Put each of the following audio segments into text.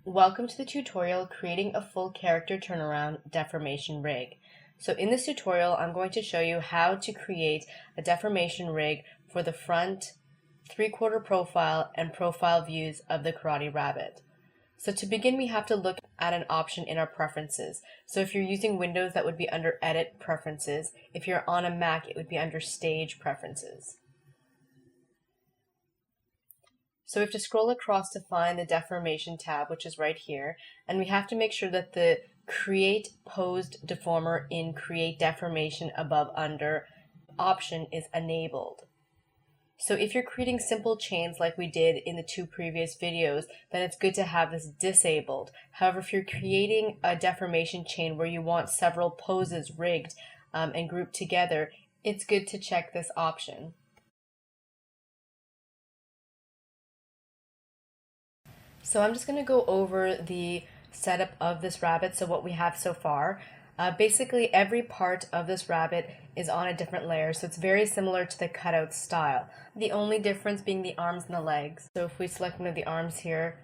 Welcome to the tutorial creating a full character turnaround deformation rig. So in this tutorial I'm going to show you how to create a deformation rig for the front, 3/4 profile and profile views of the Karate Rabbit. So to begin we have to look at an option in our preferences. So if you're using Windows that would be under Edit Preferences. If you're on a Mac it would be under Stage Preferences. So we have to scroll across to find the deformation tab, which is right here, and we have to make sure that the Create Posed Deformer in Create Deformation above under option is enabled. So if you're creating simple chains like we did in the two previous videos, then it's good to have this disabled. However, if you're creating a deformation chain where you want several poses rigged and grouped together, it's good to check this option. So I'm just going to go over the setup of this rabbit, so what we have so far. Basically every part of this rabbit is on a different layer, so it's very similar to the cutout style. The only difference being the arms and the legs. So if we select one of the arms here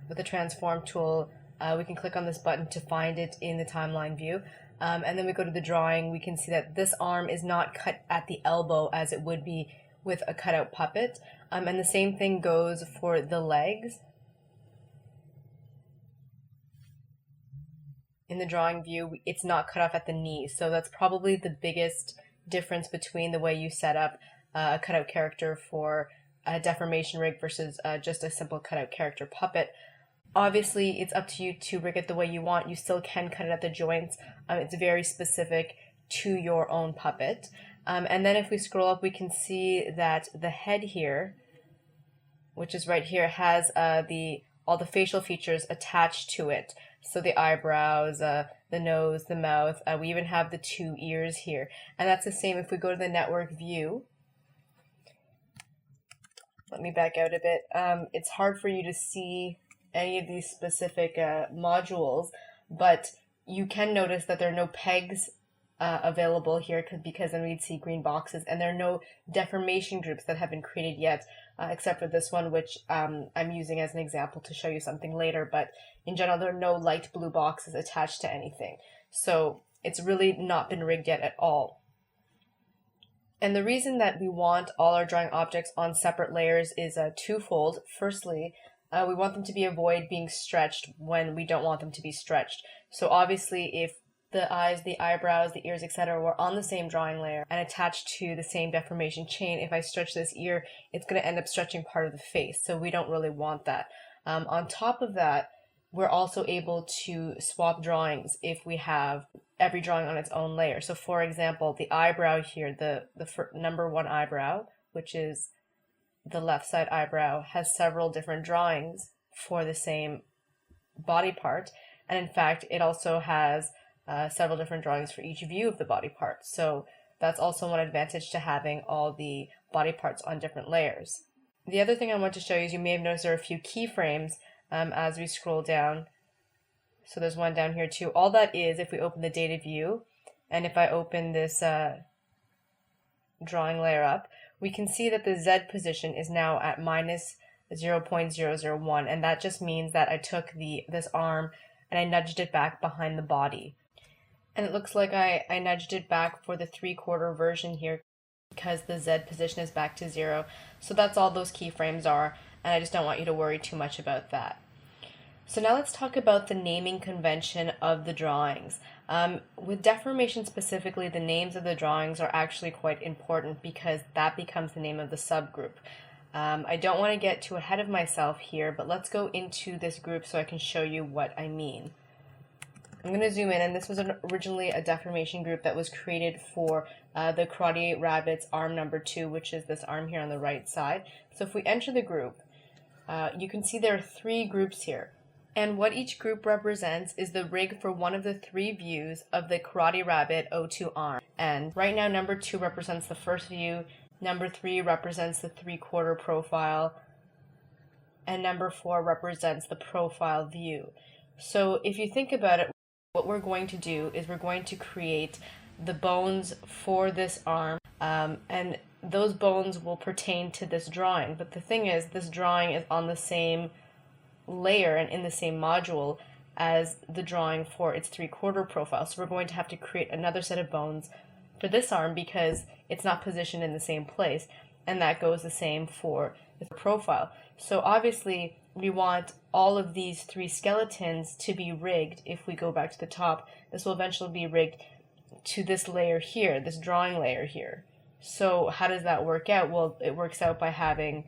with the transform tool, we can click on this button to find it in the timeline view. And then we go to the drawing, we can see that this arm is not cut at the elbow as it would be with a cutout puppet. And the same thing goes for the legs. In the drawing view, it's not cut off at the knees, so that's probably the biggest difference between the way you set up a cutout character for a deformation rig versus just a simple cutout character puppet. Obviously, it's up to you to rig it the way you want. You still can cut it at the joints. It's very specific to your own puppet. And then if we scroll up, we can see that the head here, which is right here, has all the facial features attached to it. So the eyebrows, the nose, the mouth, we even have the two ears here. And that's the same if we go to the network view. Let me back out a bit. It's hard for you to see any of these specific modules, but you can notice that there are no pegs available here because then we'd see green boxes, and there are no deformation groups that have been created yet, except for this one, which I'm using as an example to show you something later, but in general there are no light blue boxes attached to anything. So it's really not been rigged yet at all. And the reason that we want all our drawing objects on separate layers is twofold. Firstly, we want them to avoid being stretched when we don't want them to be stretched. So obviously if the eyes, the eyebrows, the ears, etc. were on the same drawing layer and attached to the same deformation chain, if I stretch this ear, it's going to end up stretching part of the face, so we don't really want that. On top of that, we're also able to swap drawings if we have every drawing on its own layer. So for example, the eyebrow here, the number 1 eyebrow, which is the left side eyebrow, has several different drawings for the same body part, and in fact it also has several different drawings for each view of the body part. So that's also one advantage to having all the body parts on different layers. The other thing I want to show you is you may have noticed there are a few keyframes as we scroll down. So there's one down here too. All that is, if we open the data view, and if I open this drawing layer up, we can see that the Z position is now at minus 0.001, and that just means that I took this arm and I nudged it back behind the body. And it looks like I nudged it back for the 3/4 version here because the Z position is back to 0. So that's all those keyframes are, and I just don't want you to worry too much about that. So now let's talk about the naming convention of the drawings. With deformation specifically, the names of the drawings are actually quite important because that becomes the name of the subgroup. I don't want to get too ahead of myself here, but let's go into this group so I can show you what I mean. I'm going to zoom in, and this was originally a deformation group that was created for the Karate Rabbit's arm number 2, which is this arm here on the right side. So if we enter the group, you can see there are 3 groups here. And what each group represents is the rig for one of the 3 views of the Karate Rabbit 02 arm. And right now number 2 represents the first view, number 3 represents the 3/4 profile, and number 4 represents the profile view. So if you think about it, what we're going to do is we're going to create the bones for this arm, and those bones will pertain to this drawing. But the thing is, this drawing is on the same layer and in the same module as the drawing for its 3/4 profile. So we're going to have to create another set of bones for this arm because it's not positioned in the same place, and that goes the same for the profile. So obviously we want all of these 3 skeletons to be rigged. If we go back to the top, this will eventually be rigged to this layer here, this drawing layer here. So how does that work out? Well, it works out by having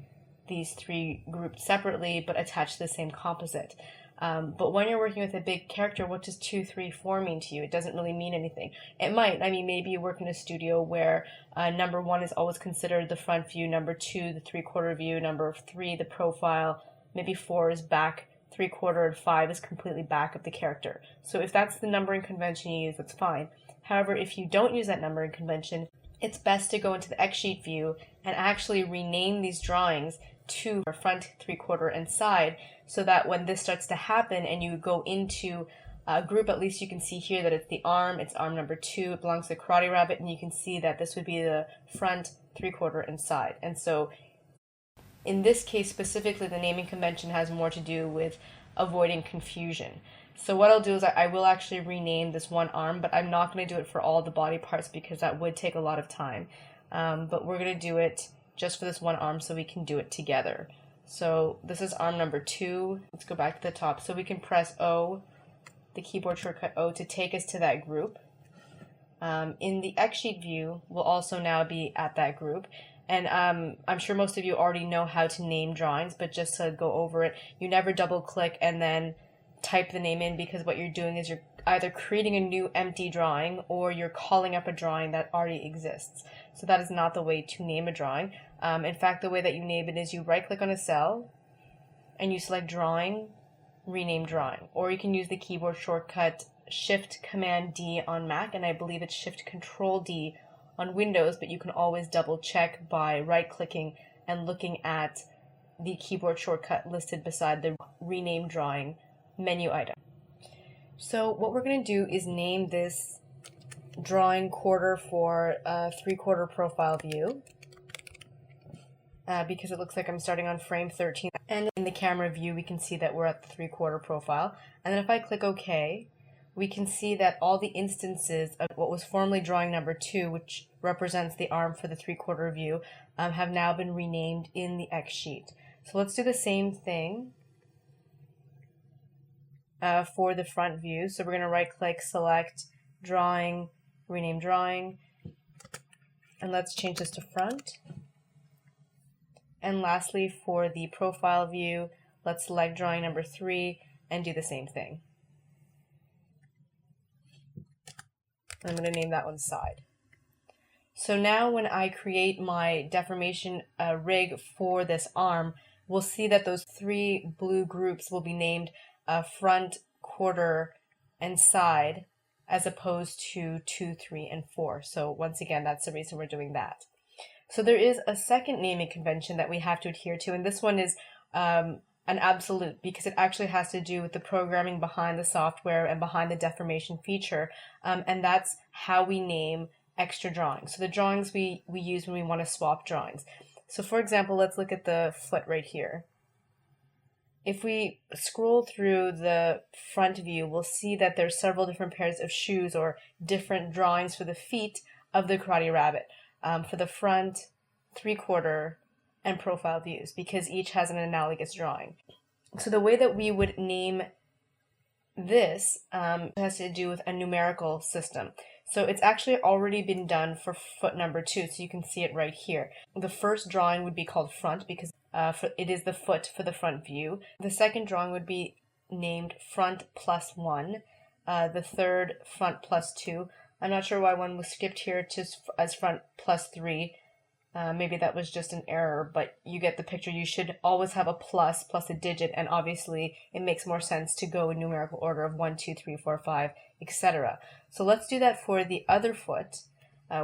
these 3 grouped separately but attached to the same composite. But when you're working with a big character, what does 2, 3, 4 mean to you? It doesn't really mean anything. It might. I mean, maybe you work in a studio where number 1 is always considered the front view, number 2 the 3/4 view, number 3 the profile, maybe 4 is back 3/4, and 5 is completely back of the character. So if that's the numbering convention you use, that's fine. However, if you don't use that numbering convention, it's best to go into the X-sheet view and actually rename these drawings to front, 3/4, and side, so that when this starts to happen and you go into a group, at least you can see here that it's the arm, it's arm number 2, it belongs to the Karate Rabbit, and you can see that this would be the front, 3/4, and side. And so in this case specifically, the naming convention has more to do with avoiding confusion. So what I'll do is I will actually rename this one arm, but I'm not going to do it for all the body parts because that would take a lot of time. But we're going to do it just for this one arm so we can do it together. So this is arm number 2. Let's go back to the top. So we can press O, the keyboard shortcut O, to take us to that group. In the X-sheet view, we'll also now be at that group. And I'm sure most of you already know how to name drawings, but just to go over it, you never double click and then type the name in, because what you're doing is you're either creating a new empty drawing or you're calling up a drawing that already exists. So that is not the way to name a drawing. In fact, the way that you name it is you right click on a cell and you select drawing, rename drawing, or you can use the keyboard shortcut Shift Command D on Mac, and I believe it's Shift Control D on Windows, but you can always double check by right clicking and looking at the keyboard shortcut listed beside the rename drawing menu item. So what we're going to do is name this drawing quarter for 3/4 profile view, because it looks like I'm starting on frame 13, and in the camera view we can see that we're at the 3/4 profile. And then if I click OK, we can see that all the instances of what was formerly drawing number 2, which represents the arm for the 3/4 view, have now been renamed in the X sheet. So let's do the same thing for the front view. So we're going to right click, select drawing, rename drawing, and let's change this to front. And lastly, for the profile view, let's select drawing number 3 and do the same thing. I'm going to name that one side. So now when I create my deformation rig for this arm, we'll see that those 3 blue groups will be named front, quarter, and side, as opposed to 2, 3, and 4. So once again, that's the reason we're doing that. So there is a second naming convention that we have to adhere to, and this one is an absolute, because it actually has to do with the programming behind the software and behind the deformation feature, and that's how we name extra drawings. So the drawings we use when we want to swap drawings. So for example, let's look at the foot right here. If we scroll through the front view, we'll see that there's several different pairs of shoes or different drawings for the feet of the Karate Rabbit, for the front, 3/4, and profile views, because each has an analogous drawing. So the way that we would name this has to do with a numerical system. So it's actually already been done for foot number 2, so you can see it right here. The first drawing would be called front because it is the foot for the front view. The second drawing would be named front +1. The third, front +2. I'm not sure why one was skipped here just as front +3. Maybe that was just an error, but you get the picture. You should always have a plus a digit, and obviously it makes more sense to go in numerical order of 1, 2, 3, 4, 5, etc. So let's do that for the other foot,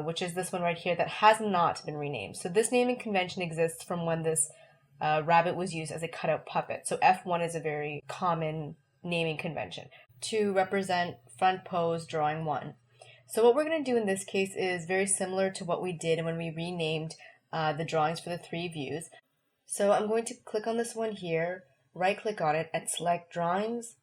which is this one right here that has not been renamed. So this naming convention exists from when this rabbit was used as a cutout puppet. So F1 is a very common naming convention to represent front pose drawing 1. So what we're going to do in this case is very similar to what we did when we renamed the drawings for the 3 views. So I'm going to click on this one here, right-click on it and select Drawings,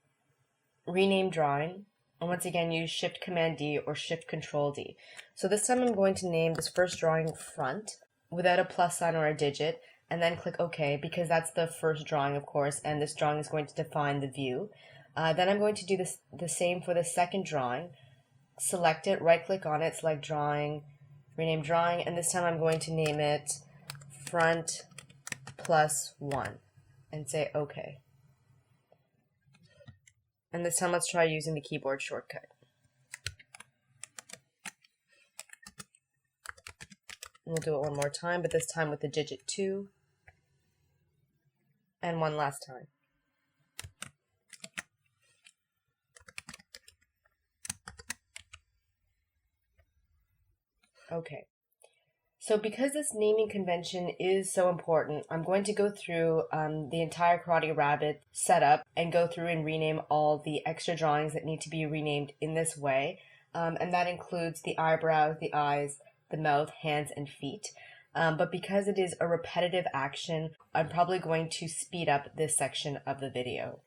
Rename Drawing, and once again use Shift-Command-D or Shift-Control-D. So this time I'm going to name this first drawing Front without a plus sign or a digit, and then click OK because that's the first drawing, of course, and this drawing is going to define the view. Then I'm going to do the same for the second drawing. Select it, right-click on it, select Drawing, Rename Drawing, and this time I'm going to name it Front plus 1 and say OK. And this time let's try using the keyboard shortcut. And we'll do it one more time, but this time with the digit 2. And one last time. Okay. So because this naming convention is so important, I'm going to go through the entire Karate Rabbit setup and go through and rename all the extra drawings that need to be renamed in this way. And that includes the eyebrows, the eyes, the mouth, hands, and feet. But because it is a repetitive action, I'm probably going to speed up this section of the video.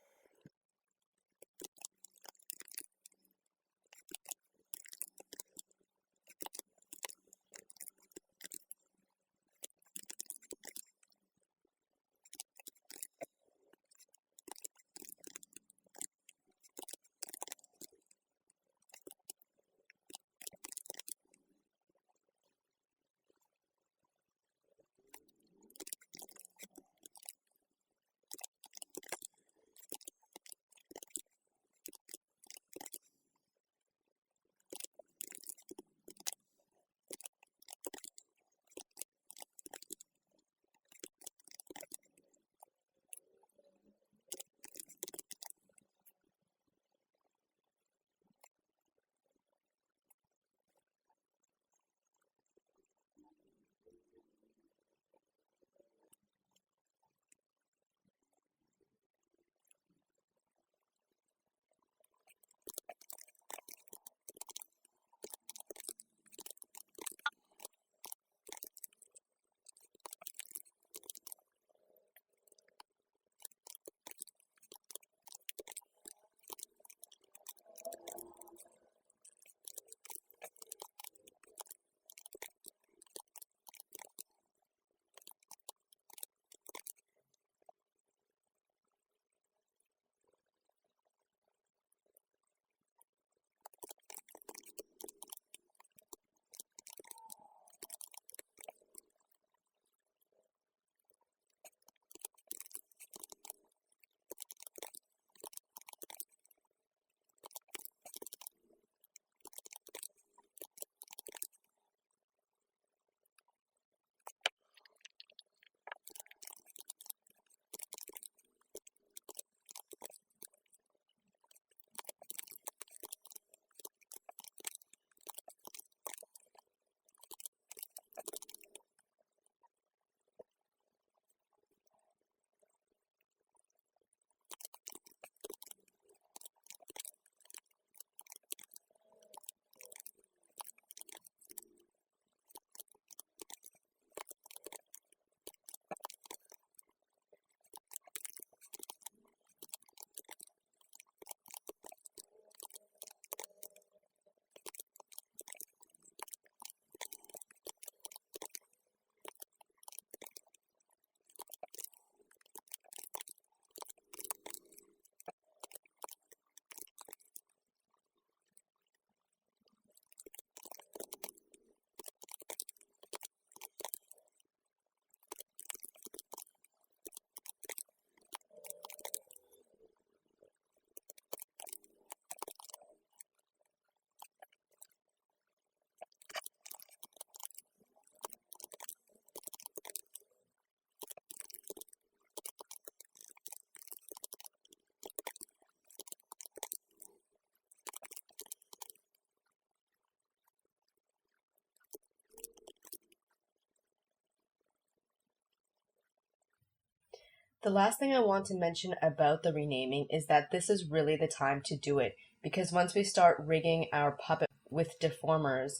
The last thing I want to mention about the renaming is that this is really the time to do it, because once we start rigging our puppet with deformers,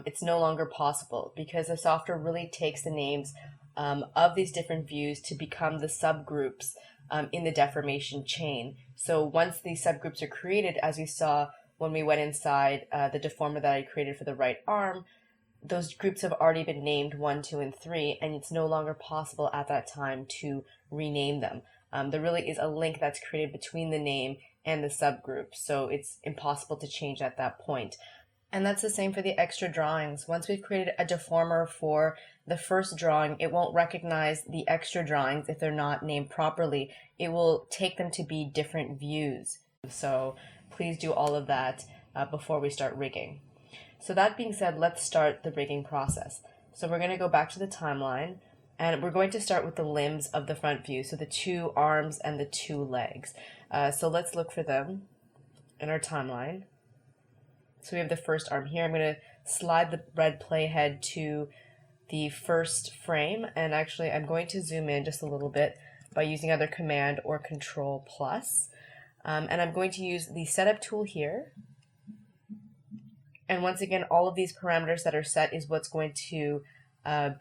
it's no longer possible because the software really takes the names of these different views to become the subgroups in the deformation chain. So once these subgroups are created, as we saw when we went inside the deformer that I created for the right arm, those groups have already been named 1, 2, and 3, and it's no longer possible at that time to rename them. There really is a link that's created between the name and the subgroup, so it's impossible to change at that point. And that's the same for the extra drawings. Once we've created a deformer for the first drawing, it won't recognize the extra drawings if they're not named properly. It will take them to be different views. So please do all of that before we start rigging. So that being said, let's start the rigging process. So we're going to go back to the timeline, and we're going to start with the limbs of the front view, so the 2 arms and the 2 legs. So let's look for them in our timeline. So we have the first arm here. I'm going to slide the red playhead to the first frame, and actually I'm going to zoom in just a little bit by using either Command or Control plus. And I'm going to use the setup tool here. And once again, all of these parameters that are set is what's going to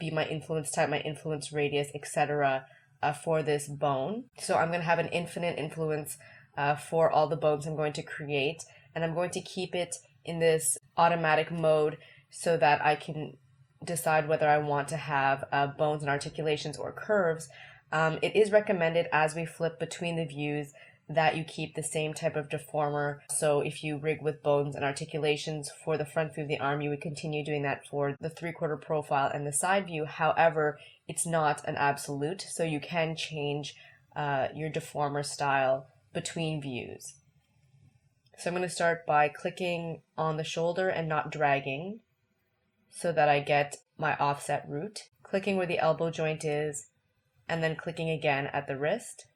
be my influence type, my influence radius, etc. For this bone. So I'm going to have an infinite influence for all the bones I'm going to create, and I'm going to keep it in this automatic mode so that I can decide whether I want to have bones and articulations or curves. It is recommended as we flip between the views that you keep the same type of deformer. So if you rig with bones and articulations for the front view of the arm, you would continue doing that for the 3/4 profile and the side view. However, it's not an absolute, so you can change your deformer style between views. So I'm going to start by clicking on the shoulder and not dragging so that I get my offset root, clicking where the elbow joint is, and then clicking again at the wrist.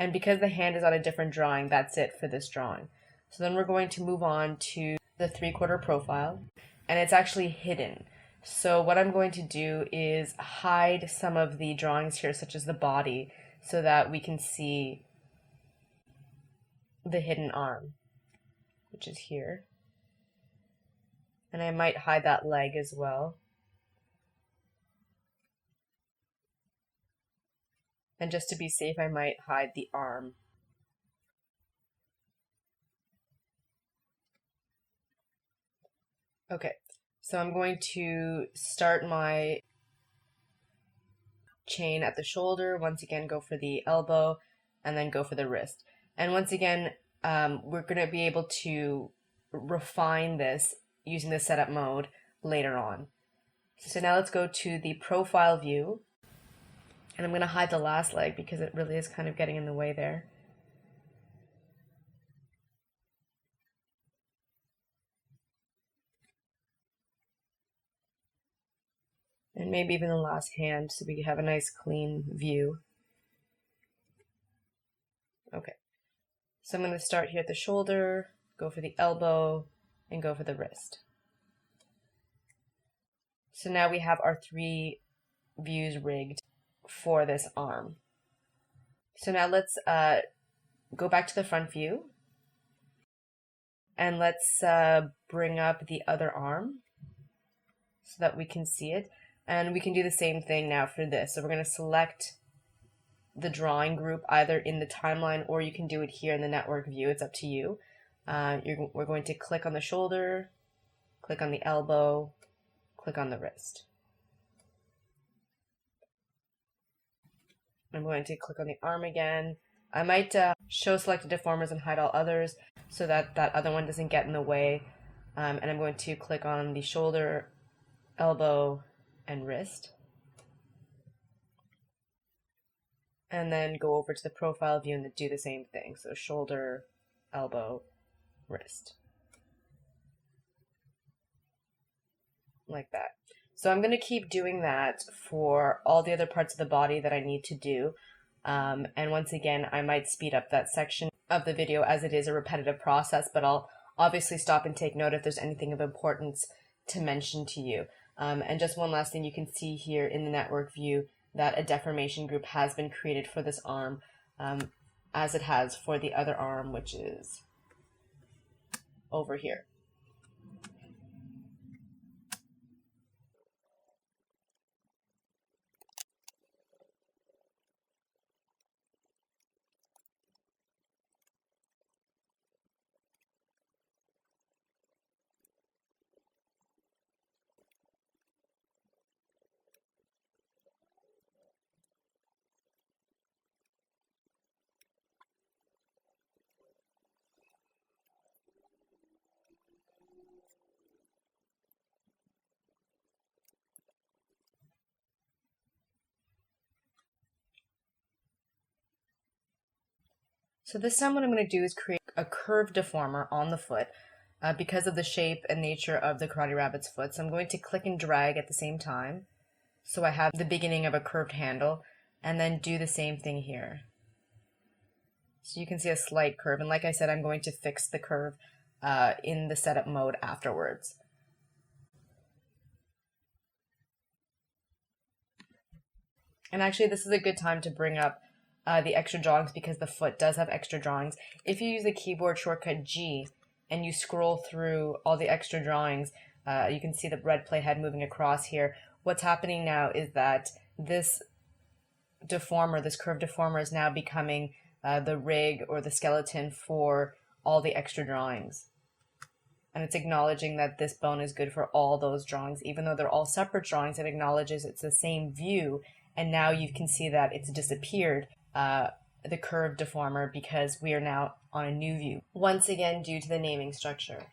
And because the hand is on a different drawing, that's it for this drawing. So then we're going to move on to the 3/4 profile, and it's actually hidden. So what I'm going to do is hide some of the drawings here, such as the body, so that we can see the hidden arm, which is here. And I might hide that leg as well. And just to be safe, I might hide the arm. Okay, so I'm going to start my chain at the shoulder, once again go for the elbow, and then go for the wrist. And once again, we're going to be able to refine this using the setup mode later on. So now let's go to the profile view. And I'm going to hide the last leg because it really is kind of getting in the way there. And maybe even the last hand so we have a nice clean view. Okay, so I'm going to start here at the shoulder, go for the elbow, and go for the wrist. So now we have our 3 views rigged for this arm. So now let's go back to the front view, and let's bring up the other arm so that we can see it. And we can do the same thing now for this. So we're going to select the drawing group either in the timeline, or you can do it here in the network view. It's up to you. We're going to click on the shoulder, click on the elbow, click on the wrist. I'm going to click on the arm again. I might show selected deformers and hide all others so that that other one doesn't get in the way. And I'm going to click on the shoulder, elbow, and wrist. And then go over to the profile view and do the same thing. So shoulder, elbow, wrist. Like that. So I'm going to keep doing that for all the other parts of the body that I need to do. And once again, I might speed up that section of the video as it is a repetitive process, but I'll obviously stop and take note if there's anything of importance to mention to you. And just one last thing, you can see here in the network view that a deformation group has been created for this arm, as it has for the other arm, which is over here. So this time what I'm going to do is create a curve deformer on the foot because of the shape and nature of the Karate Rabbit's foot. So I'm going to click and drag at the same time. So I have the beginning of a curved handle, and then do the same thing here. So you can see a slight curve, and like I said, I'm going to fix the curve in the setup mode afterwards. And actually this is a good time to bring up the extra drawings because the foot does have extra drawings. If you use the keyboard shortcut G and you scroll through all the extra drawings, you can see the red playhead moving across here. What's happening now is that this deformer, this curved deformer, is now becoming the rig or the skeleton for all the extra drawings. And it's acknowledging that this bone is good for all those drawings. Even though they're all separate drawings, it acknowledges it's the same view, and now you can see that it's disappeared, the curved deformer, because we are now on a new view. Once again, due to the naming structure.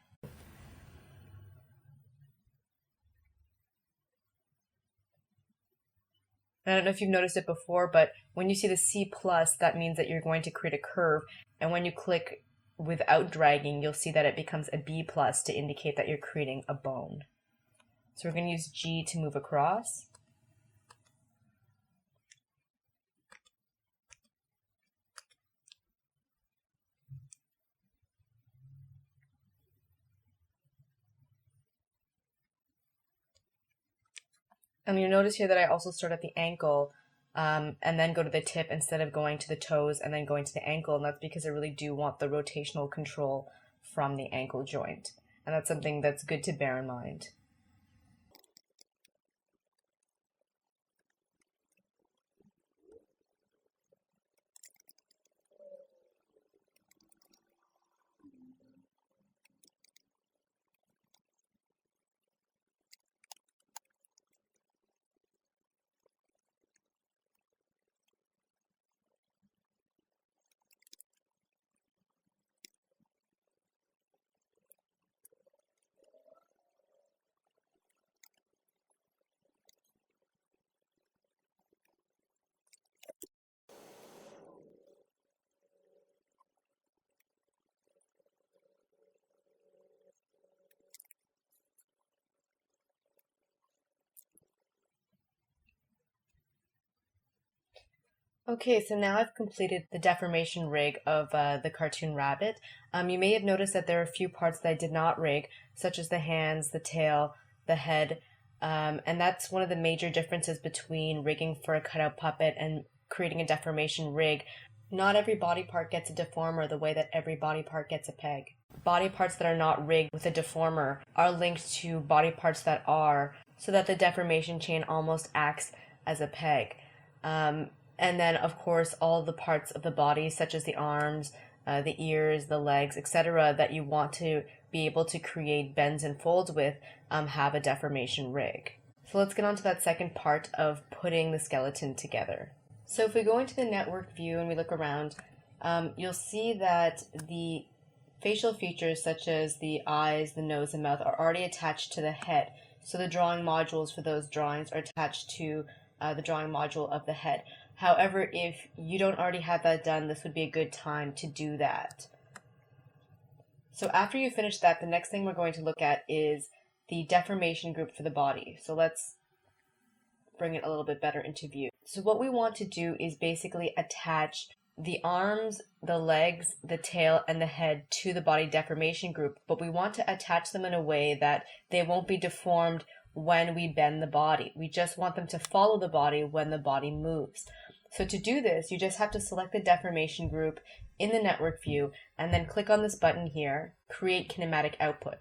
I don't know if you've noticed it before, but when you see the C+, that means that you're going to create a curve. And when you click without dragging, you'll see that it becomes a B+ to indicate that you're creating a bone. So we're going to use G to move across. And you'll notice here that I also start at the ankle and then go to the tip instead of going to the toes and then going to the ankle. And that's because I really do want the rotational control from the ankle joint. And that's something that's good to bear in mind. Okay, so now I've completed the deformation rig of the cartoon rabbit. You may have noticed that there are a few parts that I did not rig, such as the hands, the tail, the head, and that's one of the major differences between rigging for a cutout puppet and creating a deformation rig. Not every body part gets a deformer the way that every body part gets a peg. Body parts that are not rigged with a deformer are linked to body parts that are, so that the deformation chain almost acts as a peg. And then, of course, all the parts of the body, such as the arms, the ears, the legs, etc., that you want to be able to create bends and folds with, have a deformation rig. So let's get on to that second part of putting the skeleton together. So if we go into the network view and we look around, you'll see that the facial features, such as the eyes, the nose, and mouth, are already attached to the head. So the drawing modules for those drawings are attached to the drawing module of the head. However, if you don't already have that done, this would be a good time to do that. So after you finish that, the next thing we're going to look at is the deformation group for the body. So let's bring it a little bit better into view. So what we want to do is basically attach the arms, the legs, the tail, and the head to the body deformation group, but we want to attach them in a way that they won't be deformed when we bend the body. We just want them to follow the body when the body moves. So to do this, you just have to select the deformation group in the network view and then click on this button here, Create Kinematic Output.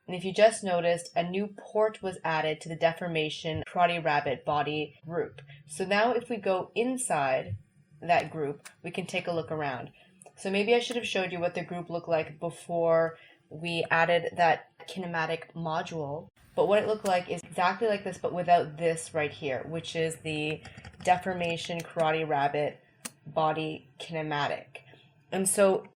And if you just noticed, a new port was added to the deformation Karate Rabbit body group. So now if we go inside that group, we can take a look around. So maybe I should have showed you what the group looked like before we added that kinematic module. But what it looked like is exactly like this, but without this right here, which is the deformation Karate Rabbit body kinematic. And so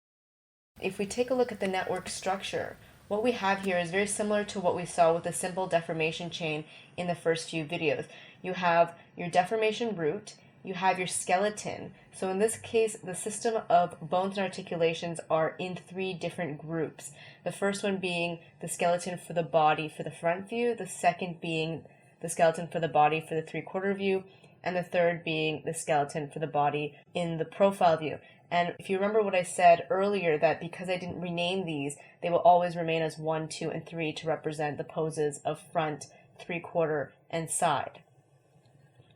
if we take a look at the network structure, what we have here is very similar to what we saw with the simple deformation chain in the first few videos. You have your deformation root, you have your skeleton. So in this case, the system of bones and articulations are in 3 different groups. The first one being the skeleton for the body for the front view, the second being the skeleton for the body for the 3/4 view, and the third being the skeleton for the body in the profile view. And if you remember what I said earlier, that because I didn't rename these, they will always remain as 1, 2, and 3 to represent the poses of front, 3/4, and side.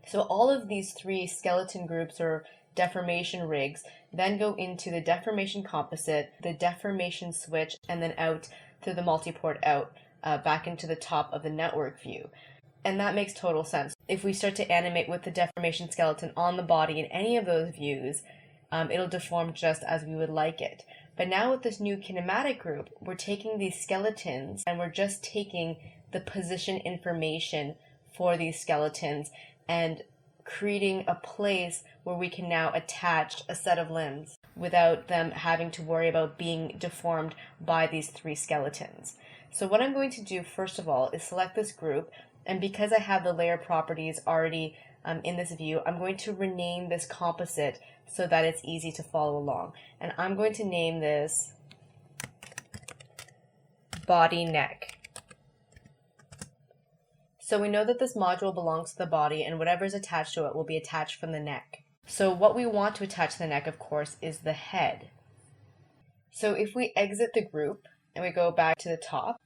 So all of these 3 skeleton groups or deformation rigs then go into the deformation composite, the deformation switch, and then out through the multiport out back into the top of the network view. And that makes total sense. If we start to animate with the deformation skeleton on the body in any of those views, it'll deform just as we would like it. But now with this new kinematic group, we're taking these skeletons and we're just taking the position information for these skeletons and creating a place where we can now attach a set of limbs without them having to worry about being deformed by these 3 skeletons. So what I'm going to do first of all is select this group, and because I have the layer properties already in this view, I'm going to rename this composite so that it's easy to follow along. And I'm going to name this body neck. So we know that this module belongs to the body, and whatever is attached to it will be attached from the neck. So what we want to attach to the neck, of course, is the head. So if we exit the group and we go back to the top,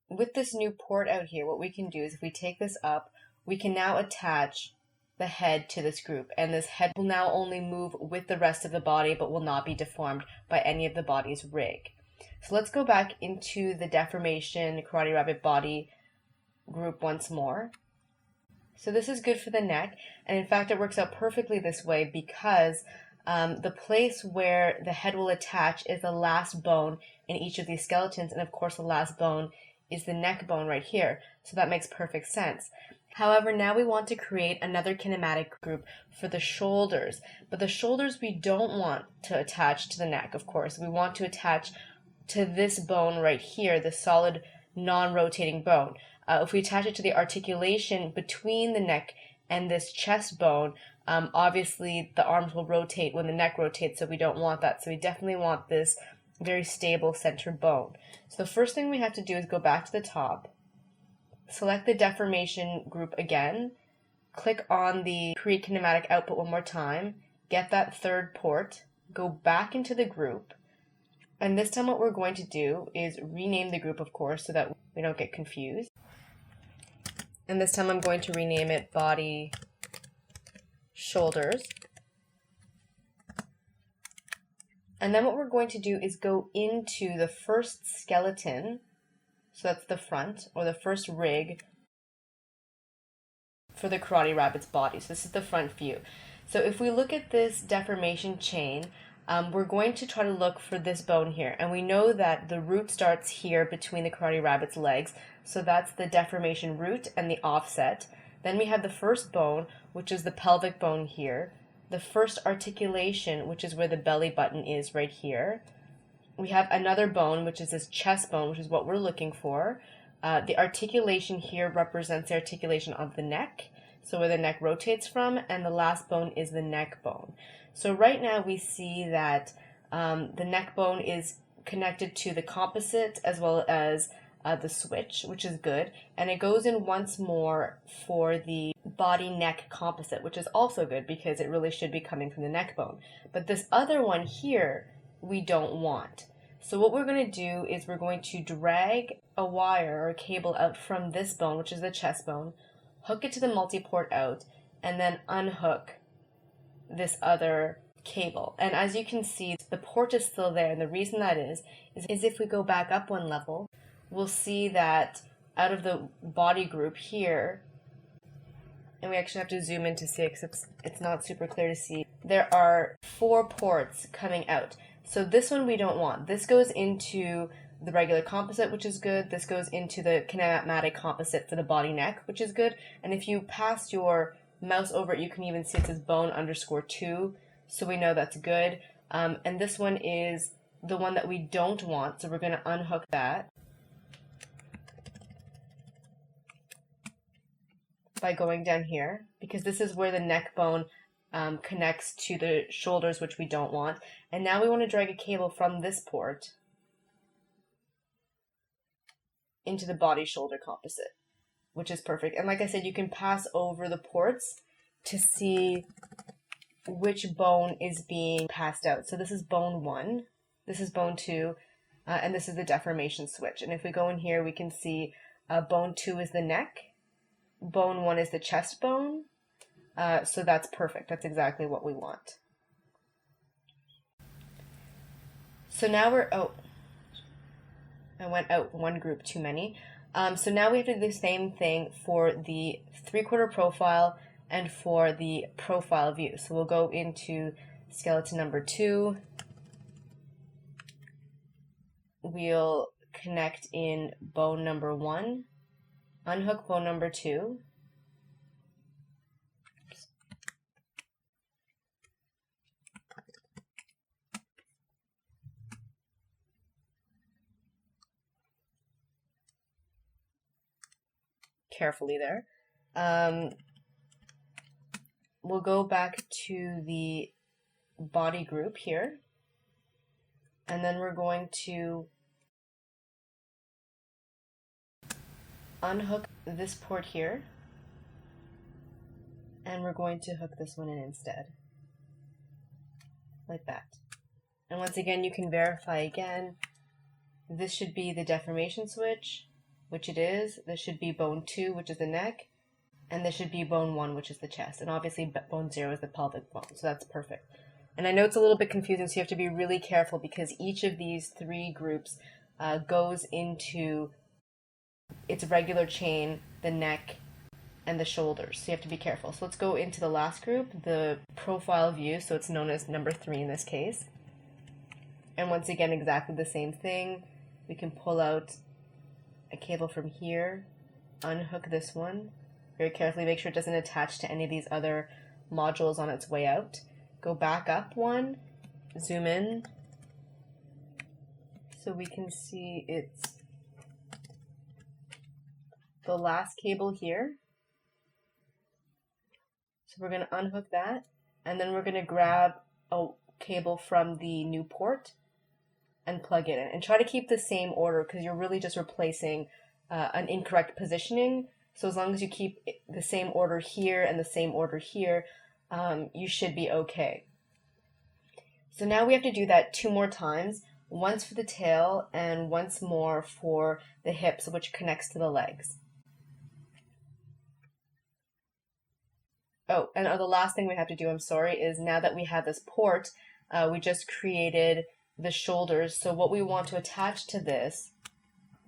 with this new port out here, what we can do is if we take this up, we can now attach the head to this group, and this head will now only move with the rest of the body but will not be deformed by any of the body's rig. So let's go back into the deformation Karate Rabbit body group once more. So this is good for the neck, and in fact it works out perfectly this way because the place where the head will attach is the last bone in each of these skeletons, and of course the last bone is the neck bone right here, so that makes perfect sense. However, now we want to create another kinematic group for the shoulders, but the shoulders we don't want to attach to the neck, of course. We want to attach to this bone right here, the solid non-rotating bone. If we attach it to the articulation between the neck and this chest bone, obviously the arms will rotate when the neck rotates, so we don't want that. So we definitely want this very stable center bone. So the first thing we have to do is go back to the top, select the deformation group again, click on the create kinematic output one more time, get that third port, go back into the group, and this time what we're going to do is rename the group, of course, so that we don't get confused. And this time I'm going to rename it body shoulders. And then what we're going to do is go into the first skeleton, so that's the front, or the first rig for the Karate Rabbit's body. So this is the front view. So if we look at this deformation chain, we're going to try to look for this bone here. And we know that the root starts here between the Karate Rabbit's legs. So that's the deformation root and the offset. Then we have the first bone, which is the pelvic bone here. The first articulation, which is where the belly button is right here. We have another bone, which is this chest bone, which is what we're looking for. The articulation here represents the articulation of the neck, so where the neck rotates from, and the last bone is the neck bone. So right now we see that the neck bone is connected to the composite as well as the switch, which is good, and it goes in once more for the body neck composite, which is also good because it really should be coming from the neck bone. But this other one here we don't want. So what we're going to do is we're going to drag a wire or a cable out from this bone, which is the chest bone, hook it to the multi-port out, and then unhook this other cable. And as you can see, the port is still there, and the reason that is if we go back up one level, we'll see that out of the body group here, and we actually have to zoom in to see it because it's not super clear to see, there are 4 ports coming out. So this one we don't want. This goes into the regular composite, which is good. This goes into the kinematic composite for the body neck, which is good. And if you pass your mouse over it, you can even see it says bone_2. So we know that's good. And this one is the one that we don't want. So we're going to unhook that. by going down here, because this is where the neck bone connects to the shoulders, which we don't want. And now we want to drag a cable from this port into the body shoulder composite, which is perfect. And like I said, you can pass over the ports to see which bone is being passed out. So this is bone 1, this is bone 2, and this is the deformation switch. And if we go in here, we can see bone 2 is the neck, bone 1 is the chest bone. So that's perfect. That's exactly what we want. So now I went out one group too many. So now we have to do the same thing for the 3/4 profile and for the profile view. So we'll go into skeleton number 2. We'll connect in bone number 1, unhook bone number 2, carefully there. We'll go back to the body group here, and then we're going to unhook this port here, and we're going to hook this one in instead, like that. And once again, you can verify again. This should be the deformation switch, which it is. This should be bone 2, which is the neck, and this should be bone 1, which is the chest. And obviously bone 0 is the pelvic bone, so that's perfect. And I know it's a little bit confusing, so you have to be really careful because each of these 3 groups goes into its regular chain, the neck, and the shoulders. So you have to be careful. So let's go into the last group, the profile view, so it's known as number 3 in this case. And once again, exactly the same thing. We can pull out a cable from here, unhook this one, very carefully, make sure it doesn't attach to any of these other modules on its way out. Go back up one, zoom in, so we can see it's the last cable here. So we're going to unhook that, and then we're going to grab a cable from the new port and plug it in. And try to keep the same order because you're really just replacing an incorrect positioning. So as long as you keep the same order here and the same order here, you should be okay. So now we have to do that 2 more times, once for the tail and once more for the hips, which connects to the legs. Oh, and the last thing we have to do, I'm sorry, is now that we have this port, we just created the shoulders. So what we want to attach to this,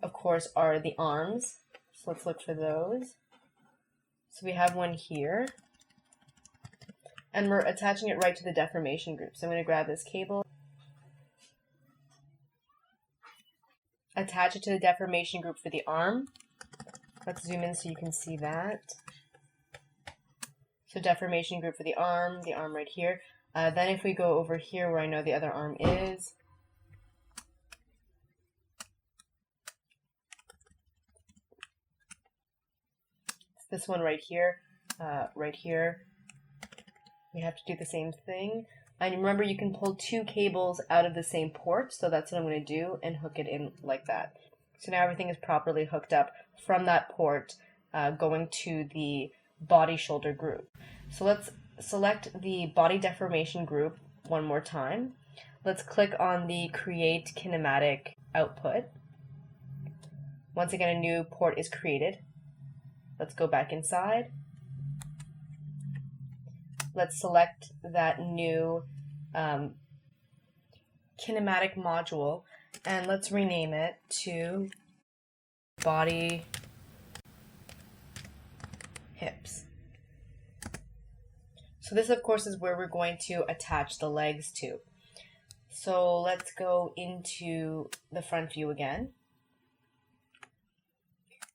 of course, are the arms. So let's look for those. So we have one here, and we're attaching it right to the deformation group. So I'm going to grab this cable, attach it to the deformation group for the arm. Let's zoom in so you can see that. So deformation group for the arm right here. Then if we go over here where I know the other arm is, it's this one right here, we have to do the same thing. And remember, you can pull 2 cables out of the same port, so that's what I'm going to do, and hook it in like that. So now everything is properly hooked up from that port, going to the body shoulder group. So let's select the body deformation group one more time. Let's click on the create kinematic output. Once again, a new port is created. Let's go back inside. Let's select that new kinematic module, and let's rename it to body hips. So this, of course, is where we're going to attach the legs to. So let's go into the front view again.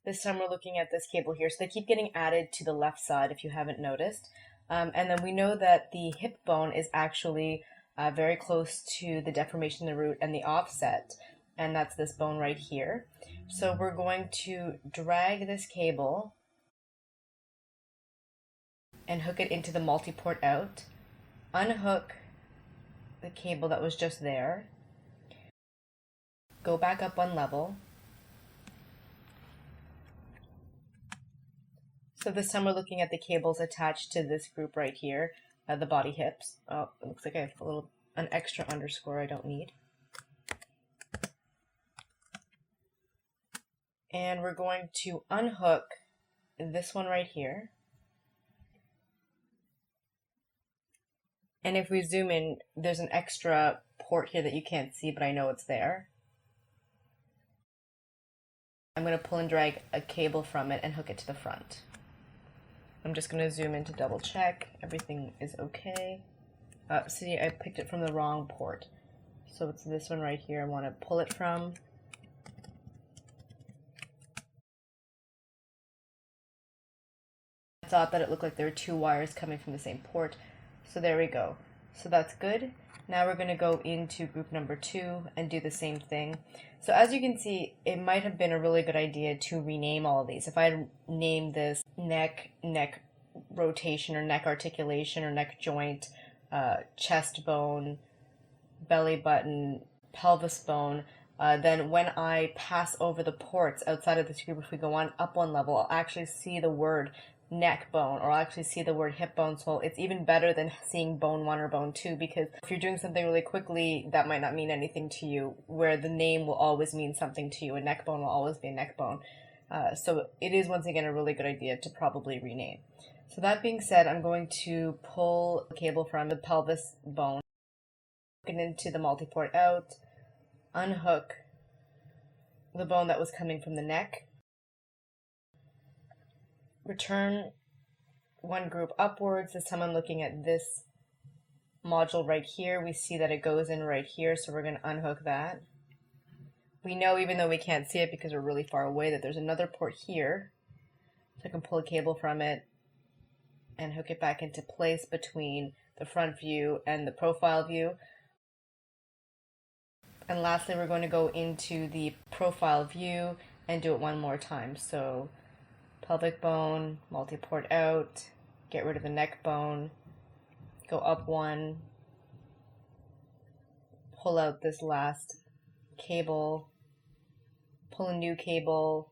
This time we're looking at this cable here. So they keep getting added to the left side if you haven't noticed. And then we know that the hip bone is actually very close to the deformation of the root and the offset. And that's this bone right here. So we're going to drag this cable and hook it into the multi-port out. Unhook the cable that was just there. Go back up one level. So this time we're looking at the cables attached to this group right here, the body hips. Oh, it looks like I have an extra underscore I don't need. And we're going to unhook this one right here. And if we zoom in, there's an extra port here that you can't see, but I know it's there. I'm going to pull and drag a cable from it and hook it to the front. I'm just going to zoom in to double check everything is okay. See, I picked it from the wrong port. So it's this one right here I want to pull it from. I thought that it looked like there were two wires coming from the same port. So there we go. So that's good. Now we're going to go into group number 2 and do the same thing. So as you can see, it might have been a really good idea to rename all of these. If I had named this neck rotation, or neck articulation, or neck joint, chest bone, belly button, pelvis bone, then when I pass over the ports outside of this group, if we go on up one level, I'll actually see the word neck bone, or I'll actually see the word hip bone. So it's even better than seeing bone 1 or bone 2, because if you're doing something really quickly, that might not mean anything to you, where the name will always mean something to you. A neck bone will always be a neck bone. So it is, once again, a really good idea to probably rename. So that being said, I'm going to pull the cable from the pelvis bone, hook it into the multi-port out, unhook the bone that was coming from the neck, return one group upwards. This time I'm looking at this module right here. We see that it goes in right here, so we're going to unhook that. We know, even though we can't see it because we're really far away, that there's another port here. So I can pull a cable from it and hook it back into place between the front view and the profile view. And lastly, we're going to go into the profile view and do it one more time. So pelvic bone, multi-port out, get rid of the neck bone, go up one, pull out this last cable, pull a new cable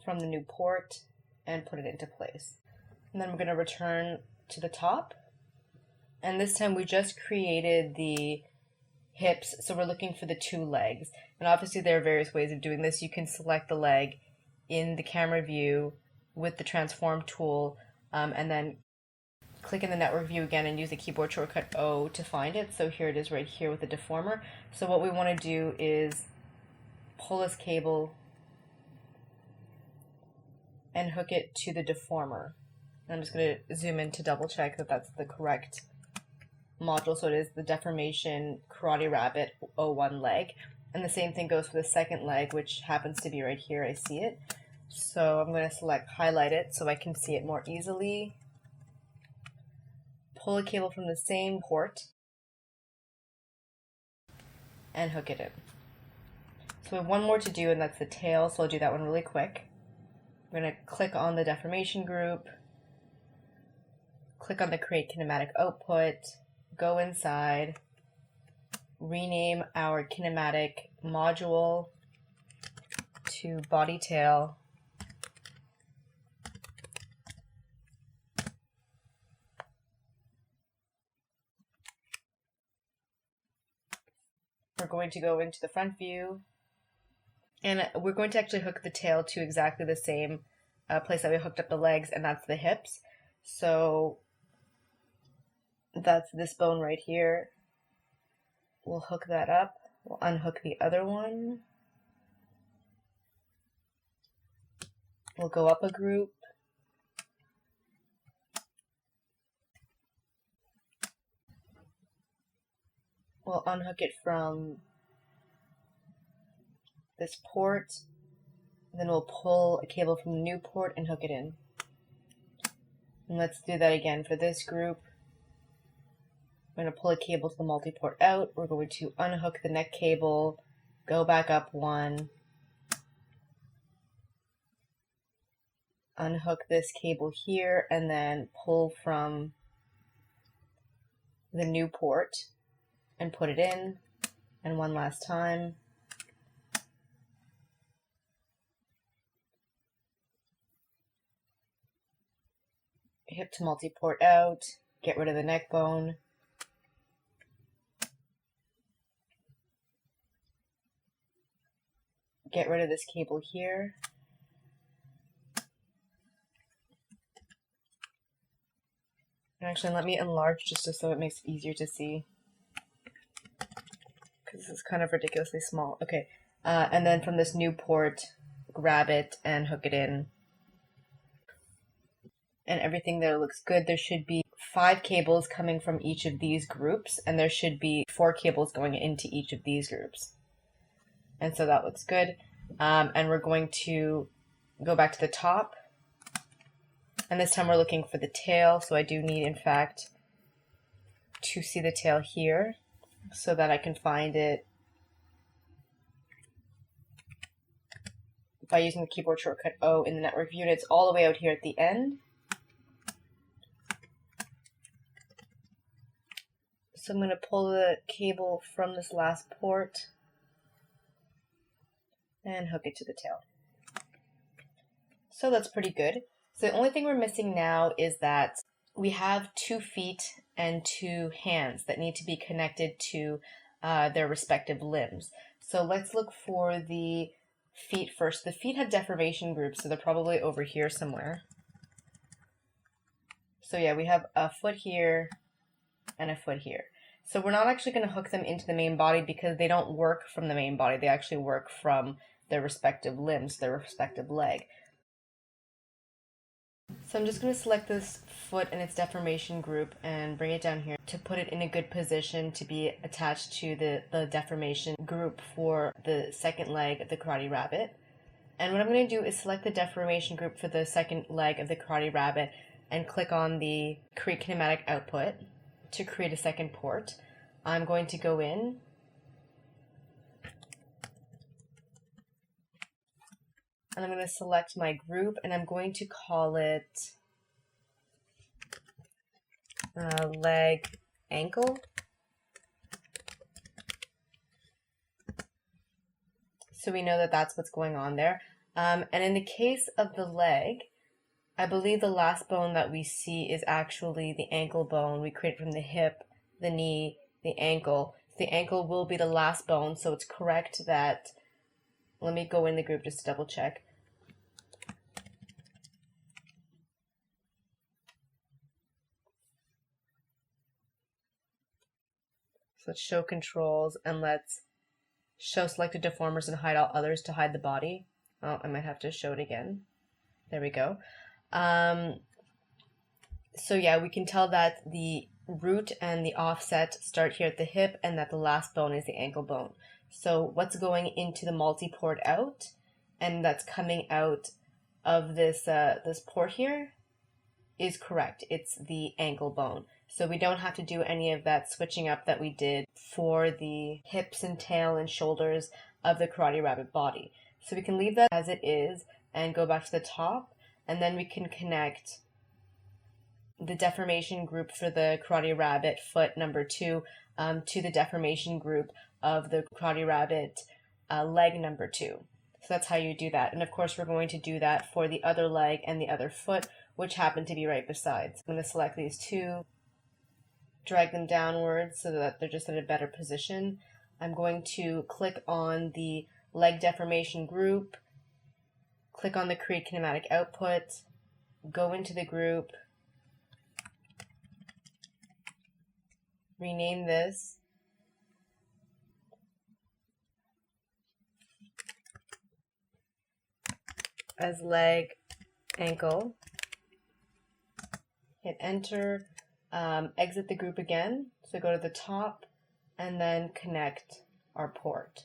from the new port, and put it into place. And then we're going to return to the top. And this time we just created the hips, so we're looking for the 2 legs. And obviously there are various ways of doing this. You can select the leg in the camera view with the transform tool, and then click in the network view again and use the keyboard shortcut O to find it. So here it is right here with the deformer. So what we want to do is pull this cable and hook it to the deformer. And I'm just going to zoom in to double check that that's the correct module. So it is the Deformation Karate Rabbit 01 leg. And the same thing goes for the second leg, which happens to be right here. I see it. So I'm going to highlight it so I can see it more easily. Pull a cable from the same port and hook it in. So we have one more to do, and that's the tail, so I'll do that one really quick. I'm going to click on the deformation group, click on the Create Kinematic Output, go inside, rename our kinematic module to body tail, we're going to go into the front view, and we're going to actually hook the tail to exactly the same place that we hooked up the legs, and that's the hips. So that's this bone right here. We'll hook that up. We'll unhook the other one. We'll go up a group. We'll unhook it from this port. Then we'll pull a cable from the new port and hook it in. And let's do that again for this group. We're going to pull a cable to the multi-port out. We're going to unhook the neck cable, go back up one, unhook this cable here and then pull from the new port and put it in. And one last time. Hip to multi-port out, get rid of the neck bone. Get rid of this cable here. Actually, let me enlarge just so it makes it easier to see, because this is kind of ridiculously small. Okay, and then from this new port, grab it and hook it in. And everything there looks good. There should be 5 cables coming from each of these groups, and there should be 4 cables going into each of these groups. And so that looks good. And we're going to go back to the top. And this time we're looking for the tail. So I do need, in fact, to see the tail here so that I can find it by using the keyboard shortcut O in the network view. And it's all the way out here at the end. So I'm going to pull the cable from this last port and hook it to the tail. So that's pretty good. So the only thing we're missing now is that we have 2 feet and 2 hands that need to be connected to their respective limbs. So let's look for the feet first. The feet have deformation groups, so they're probably over here somewhere. So yeah, we have a foot here and a foot here. So we're not actually going to hook them into the main body because they don't work from the main body. They actually work from their respective limbs, their respective leg. So I'm just going to select this foot and its deformation group and bring it down here to put it in a good position to be attached to the deformation group for the second leg of the Karate Rabbit. And what I'm going to do is select the deformation group for the second leg of the Karate Rabbit and click on the Create Kinematic Output to create a second port. I'm going to go in and I'm going to select my group and I'm going to call it leg ankle. So we know that that's what's going on there. And in the case of the leg, I believe the last bone that we see is actually the ankle bone. We create from the hip, the knee, the ankle. The ankle will be the last bone, so it's correct that, let me go in the group just to double check. So let's show controls and let's show selected deformers and hide all others to hide the body. Oh, I might have to show it again. There we go. So yeah, we can tell that the root and the offset start here at the hip and that the last bone is the ankle bone. So what's going into the multi-port out and that's coming out of this this port here is correct. It's the ankle bone. So we don't have to do any of that switching up that we did for the hips and tail and shoulders of the Karate Rabbit body. So we can leave that as it is and go back to the top, and then we can connect the deformation group for the Karate Rabbit foot number 2 to the deformation group of the Karate Rabbit leg number 2. So that's how you do that. And of course we're going to do that for the other leg and the other foot, which happen to be right beside. So I'm going to select these 2, drag them downwards so that they're just in a better position. I'm going to click on the leg deformation group, click on the Create Kinematic Output, go into the group, rename this as leg ankle, hit enter, exit the group again, so go to the top and then connect our port.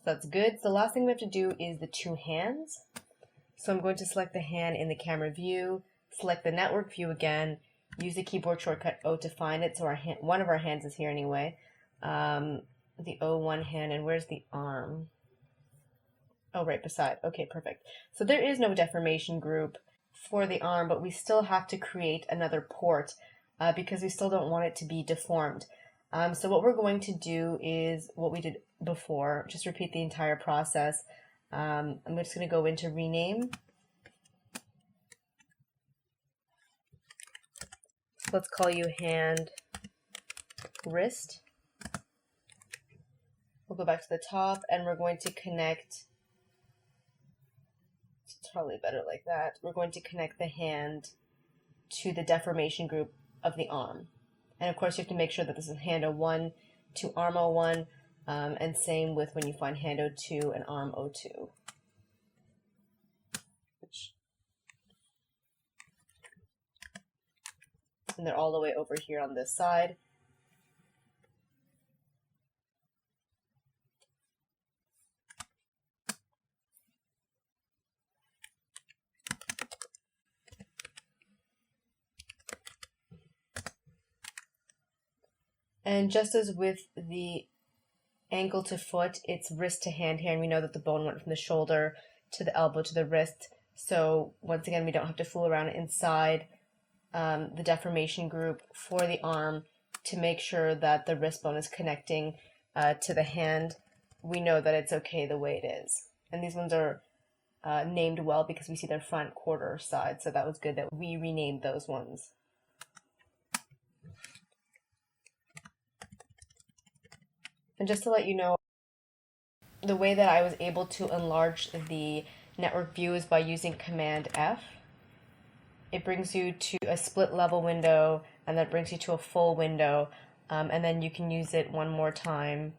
So that's good. So the last thing we have to do is the 2 hands. So I'm going to select the hand in the camera view, select the network view again, use the keyboard shortcut O to find it. So our hand, one of our hands is here anyway. The O1 hand, and where's the arm? Oh, right beside. Okay, perfect. So there is no deformation group for the arm, but we still have to create another port because we still don't want it to be deformed. So what we're going to do is what we did before, just repeat the entire process. I'm just going to go into rename. Let's call you hand, wrist. We'll go back to the top and we're going to connect, it's probably better like that. We're going to connect the hand to the deformation group of the arm. And of course you have to make sure that this is hand 01 to arm 01, and same with when you find hand 02 and arm 02. And they're all the way over here on this side. And just as with the ankle to foot, it's wrist to hand here, and we know that the bone went from the shoulder to the elbow to the wrist. So once again, we don't have to fool around inside the deformation group for the arm to make sure that the wrist bone is connecting to the hand. We know that it's okay the way it is. And these ones are named well because we see their front quarter side, so that was good that we renamed those ones. And just to let you know, the way that I was able to enlarge the network view is by using Command F. It brings you to a split level window, and that brings you to a full window, and then you can use it one more time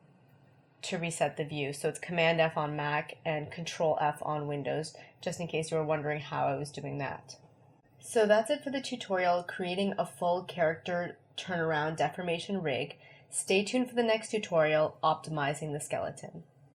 to reset the view. So it's Command F on Mac and Control F on Windows, just in case you were wondering how I was doing that. So that's it for the tutorial, creating a full character turnaround deformation rig. Stay tuned for the next tutorial, optimizing the skeleton.